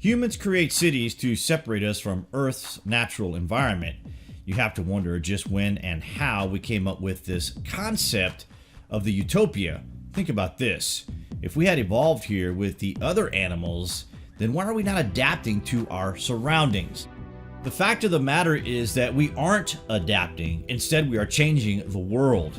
Humans create cities to separate us from Earth's natural environment. You have to wonder just when and how we came up with this concept of the utopia. Think about this. If we had evolved here with the other animals, then why are we not adapting to our surroundings? The fact of the matter is that we aren't adapting. Instead, we are changing the world.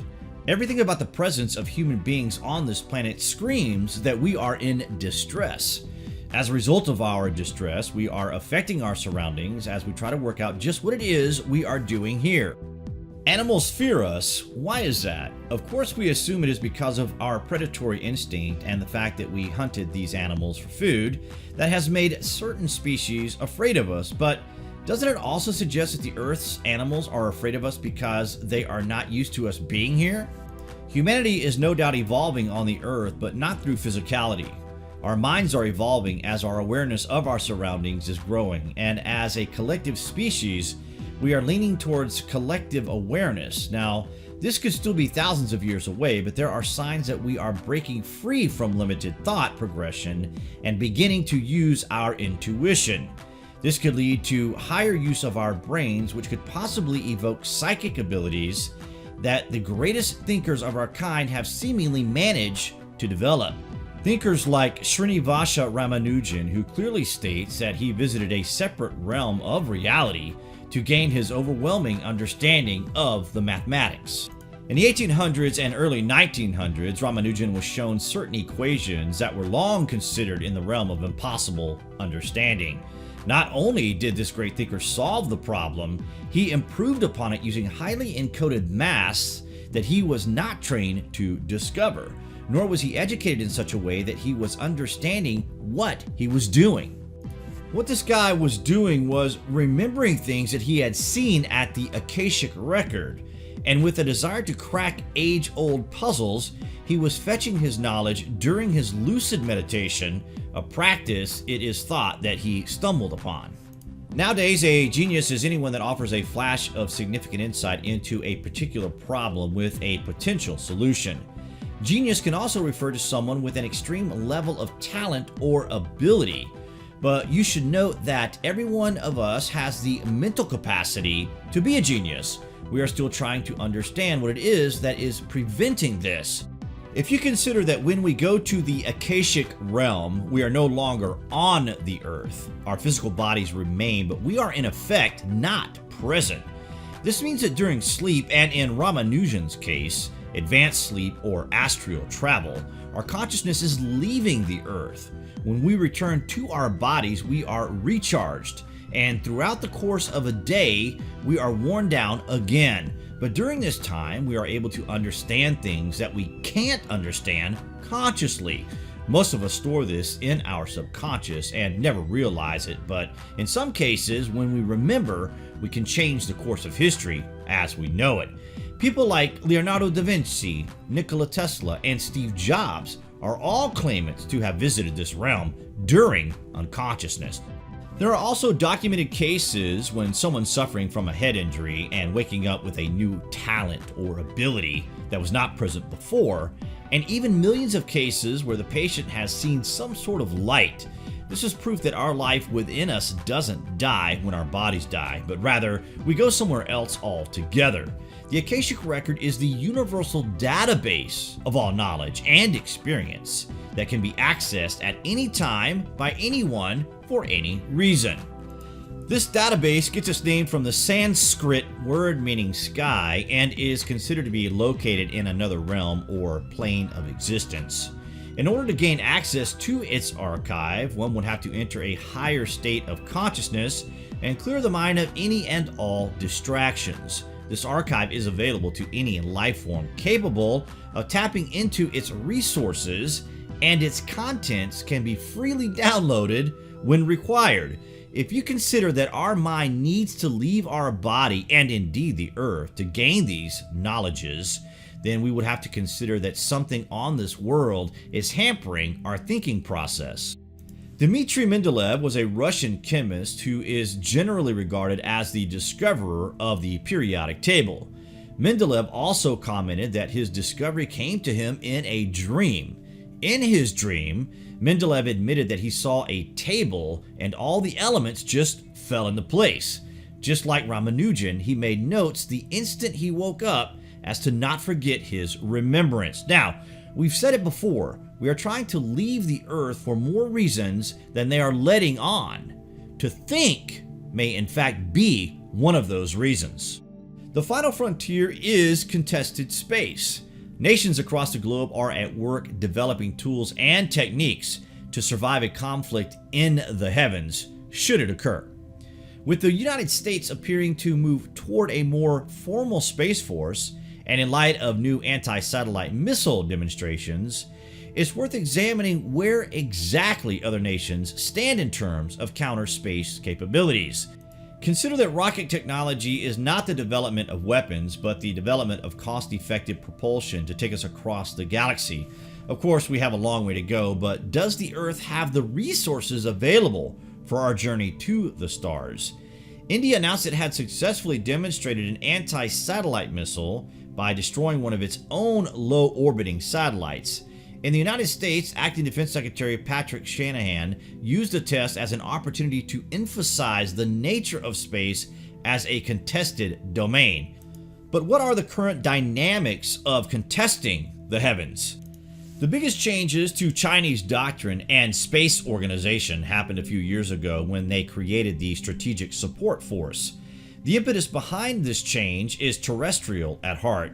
Everything about the presence of human beings on this planet screams that we are in distress. As a result of our distress, we are affecting our surroundings as we try to work out just what it is we are doing here. Animals fear us. Why is that? Of course, we assume it is because of our predatory instinct and the fact that we hunted these animals for food that has made certain species afraid of us. But doesn't it also suggest that the Earth's animals are afraid of us because they are not used to us being here? Humanity is no doubt evolving on the Earth, but not through physicality. Our minds are evolving as our awareness of our surroundings is growing, and as a collective species, we are leaning towards collective awareness. Now, this could still be thousands of years away, but there are signs that we are breaking free from limited thought progression and beginning to use our intuition. This could lead to higher use of our brains, which could possibly evoke psychic abilities that the greatest thinkers of our kind have seemingly managed to develop. Thinkers like Srinivas Ramanuja, who clearly states that he visited a separate realm of reality to gain his overwhelming understanding of the mathematics. In the 1800s and early 1900s, Ramanujan was shown certain equations that were long considered in the realm of impossible understanding. Not only did this great thinker solve the problem, he improved upon it using highly encoded maths that he was not trained to discover, nor was he educated in such a way that he was understanding what he was doing. What this guy was doing was remembering things that he had seen at the Akashic record, and with a desire to crack age-old puzzles, he was fetching his knowledge during his lucid meditation, a practice it is thought that he stumbled upon. Nowadays, a genius is anyone that offers a flash of significant insight into a particular problem with a potential solution. Genius can also refer to someone with an extreme level of talent or ability, but you should note that every one of us has the mental capacity to be a genius. We are still trying to understand what it is that is preventing this. If you consider that when we go to the Akashic realm, we are no longer on the Earth. Our physical bodies remain, but we are in effect not present. This means that during sleep, and in Ramanujan's case, advanced sleep or astral travel, our consciousness is leaving the Earth. When we return to our bodies, we are recharged, and throughout the course of a day, we are worn down again. But during this time, we are able to understand things that we can't understand consciously. Most of us store this in our subconscious and never realize it, but in some cases, when we remember, we can change the course of history as we know it. People like Leonardo da Vinci, Nikola Tesla, and Steve Jobs are all claimants to have visited this realm during unconsciousness. There are also documented cases when someone's suffering from a head injury and waking up with a new talent or ability that was not present before, and even millions of cases where the patient has seen some sort of light. This is proof that our life within us doesn't die when our bodies die, but rather we go somewhere else altogether. The Akashic record is the universal database of all knowledge and experience that can be accessed at any time by anyone for any reason. This database gets its name from the Sanskrit word meaning sky and is considered to be located in another realm or plane of existence. In order to gain access to its archive, one would have to enter a higher state of consciousness and clear the mind of any and all distractions. This archive is available to any life form capable of tapping into its resources, and its contents can be freely downloaded when required. If you consider that our mind needs to leave our body and indeed the earth to gain these knowledges, then we would have to consider that something on this world is hampering our thinking process. Dmitri Mendeleev was a Russian chemist who is generally regarded as the discoverer of the periodic table. Mendeleev also commented that his discovery came to him in a dream. In his dream, Mendeleev admitted that he saw a table and all the elements just fell into place. Just like Ramanujan, he made notes the instant he woke up as to not forget his remembrance. Now, we've said it before, we are trying to leave the earth for more reasons than they are letting on. To think may in fact be one of those reasons. The final frontier is contested space. Nations across the globe are at work developing tools and techniques to survive a conflict in the heavens, should it occur. With the United States appearing to move toward a more formal space force, and in light of new anti-satellite missile demonstrations, it's worth examining where exactly other nations stand in terms of counter space capabilities. Consider that rocket technology is not the development of weapons, but the development of cost-effective propulsion to take us across the galaxy. Of course, we have a long way to go, but does the Earth have the resources available for our journey to the stars? India announced it had successfully demonstrated an anti-satellite missile by destroying one of its own low-orbiting satellites. In the United States, Acting Defense Secretary Patrick Shanahan used the test as an opportunity to emphasize the nature of space as a contested domain. But what are the current dynamics of contesting the heavens? The biggest changes to Chinese doctrine and space organization happened a few years ago when they created the Strategic Support Force. The impetus behind this change is terrestrial at heart.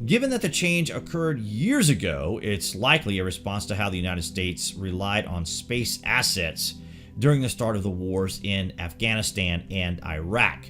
Given that the change occurred years ago, it's likely a response to how the United States relied on space assets during the start of the wars in Afghanistan and Iraq.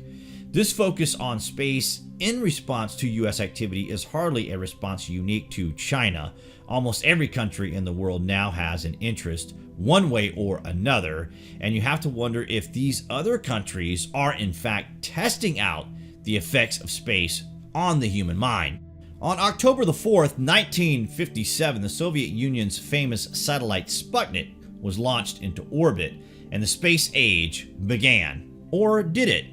This focus on space in response to U.S. activity is hardly a response unique to China. Almost every country in the world now has an interest one way or another, and you have to wonder if these other countries are in fact testing out the effects of space on the human mind. On October the 4th, 1957, the Soviet Union's famous satellite Sputnik was launched into orbit, and the space age began. Or did it?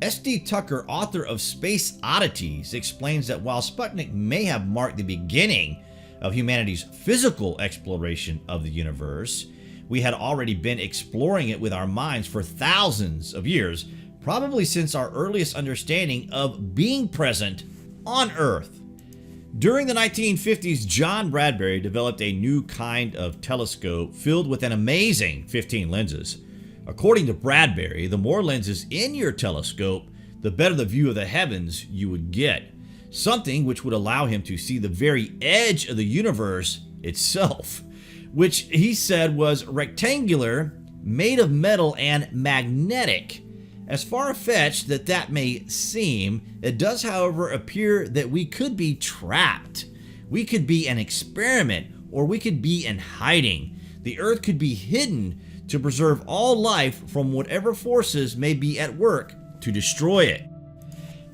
S.D. Tucker, author of Space Oddities, explains that while Sputnik may have marked the beginning of humanity's physical exploration of the universe, we had already been exploring it with our minds for thousands of years, probably since our earliest understanding of being present on Earth. During the 1950s, John Bradbury developed a new kind of telescope filled with an amazing 15 lenses. According to Bradbury, the more lenses in your telescope, the better the view of the heavens you would get. Something which would allow him to see the very edge of the universe itself, which he said was rectangular, made of metal, and magnetic. As far-fetched that may seem, it does, however, appear that we could be trapped. We could be an experiment, or we could be in hiding. The Earth could be hidden to preserve all life from whatever forces may be at work to destroy it.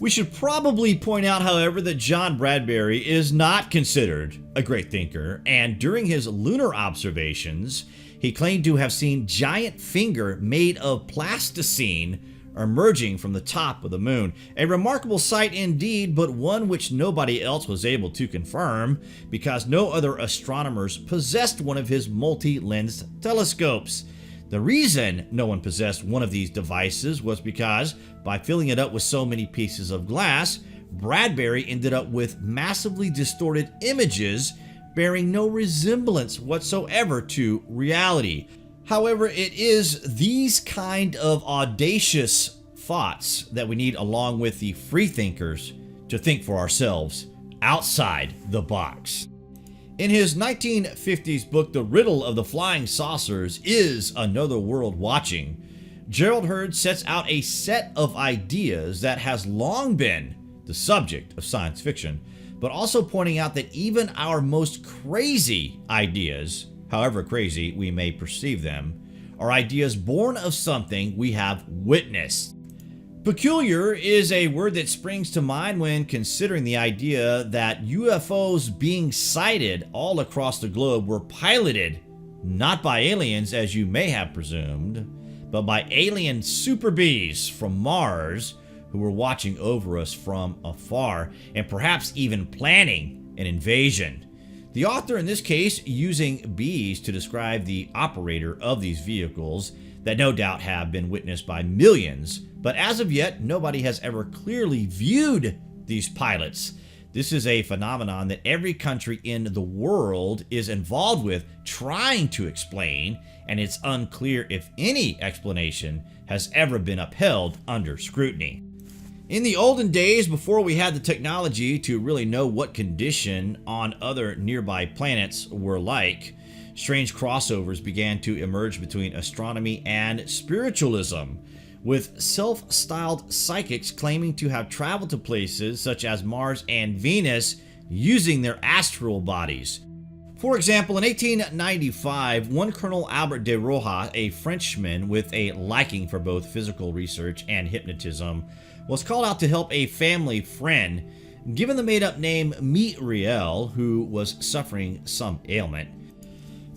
We should probably point out, however, that John Bradbury is not considered a great thinker, and during his lunar observations, he claimed to have seen giant finger made of plasticine emerging from the top of the moon. A remarkable sight indeed, but one which nobody else was able to confirm because no other astronomers possessed one of his multi-lensed telescopes. The reason no one possessed one of these devices was because, by filling it up with so many pieces of glass, Bradbury ended up with massively distorted images bearing no resemblance whatsoever to reality. However, it is these kind of audacious thoughts that we need, along with the free thinkers, to think for ourselves outside the box. In his 1950s book, The Riddle of the Flying Saucers Is Another World Watching, Gerald Heard sets out a set of ideas that has long been the subject of science fiction, but also pointing out that even our most crazy ideas, however crazy we may perceive them, are ideas born of something we have witnessed. Peculiar is a word that springs to mind when considering the idea that UFOs being sighted all across the globe were piloted not by aliens as you may have presumed, but by alien super bees from Mars who were watching over us from afar and perhaps even planning an invasion. The author in this case using bees to describe the operator of these vehicles that no doubt have been witnessed by millions, but as of yet nobody has ever clearly viewed these pilots. This is a phenomenon that every country in the world is involved with trying to explain, and it's unclear if any explanation has ever been upheld under scrutiny. In the olden days, before we had the technology to really know what condition on other nearby planets were like, strange crossovers began to emerge between astronomy and spiritualism, with self-styled psychics claiming to have traveled to places such as Mars and Venus using their astral bodies. For example, in 1895, one Colonel Albert de Rojas, a Frenchman with a liking for both physical research and hypnotism, was called out to help a family friend, given the made-up name Mireille, who was suffering some ailment.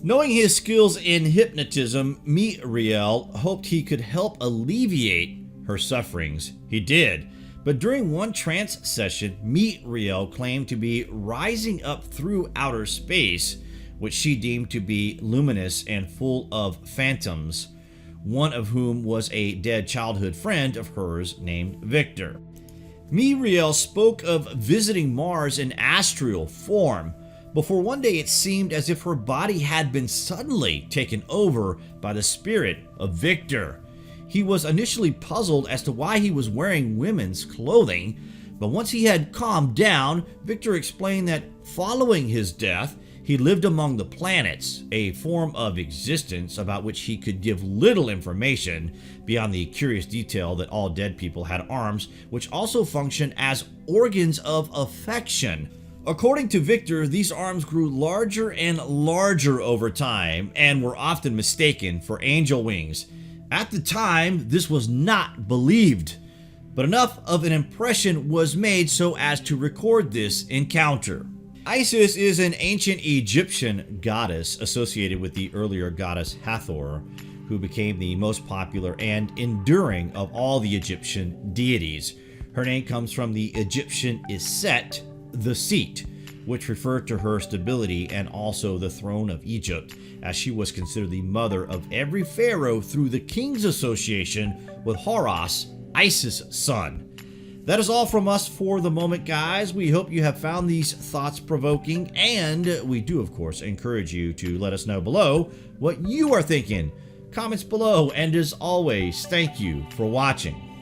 Knowing his skills in hypnotism, Mireille hoped he could help alleviate her sufferings. He did, but during one trance session, Mireille claimed to be rising up through outer space, which she deemed to be luminous and full of phantoms, one of whom was a dead childhood friend of hers named Victor. Mireille spoke of visiting Mars in astral form, before one day it seemed as if her body had been suddenly taken over by the spirit of Victor. He was initially puzzled as to why he was wearing women's clothing, but once he had calmed down, Victor explained that following his death, he lived among the planets, a form of existence about which he could give little information beyond the curious detail that all dead people had arms, which also function as organs of affection. According to Victor, these arms grew larger and larger over time and were often mistaken for angel wings. At the time, this was not believed, but enough of an impression was made so as to record this encounter. Isis is an ancient Egyptian goddess associated with the earlier goddess Hathor, who became the most popular and enduring of all the Egyptian deities. Her name comes from the Egyptian Iset, the seat, which referred to her stability and also the throne of Egypt, as she was considered the mother of every pharaoh through the King's Association with Horus, Isis' son. That is all from us for the moment, guys. We hope you have found these thoughts provoking, and we do, of course, encourage you to let us know below what you are thinking. Comments below, and as always, thank you for watching.